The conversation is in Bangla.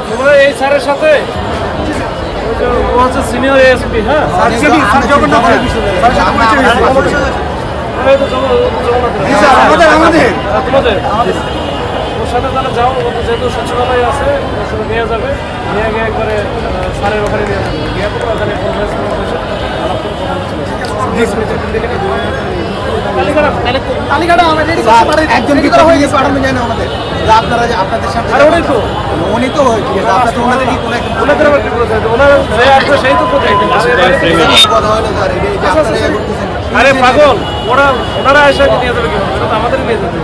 তোমরা এই স্যারের সাথে ও হচ্ছে সিনিয়র এএসপি। হ্যাঁ, তোমাদের ওর সাথে তাহলে যাও, যেহেতু সচিবালয় আছে ওর সাথে নিয়ে যাবে, নিয়ে গিয়ে একবারে স্যারের ওখানে নিয়ে যাবে, গিয়ে তো ওখানে তালিকাটা একজন কি হয়ে গেছে পাঠানো যায় না আমাদের, আপনারা আপনাদের সাথে উনি তো ওনাদের কি ওনাদের আবার কি বলতে ওনারা যে আসবে সেই তো কোথায় কথা হলো স্যার, আরে পাগল, ওনারা এসে নিয়ে যাবে কি আমাদের নিয়ে যেতে।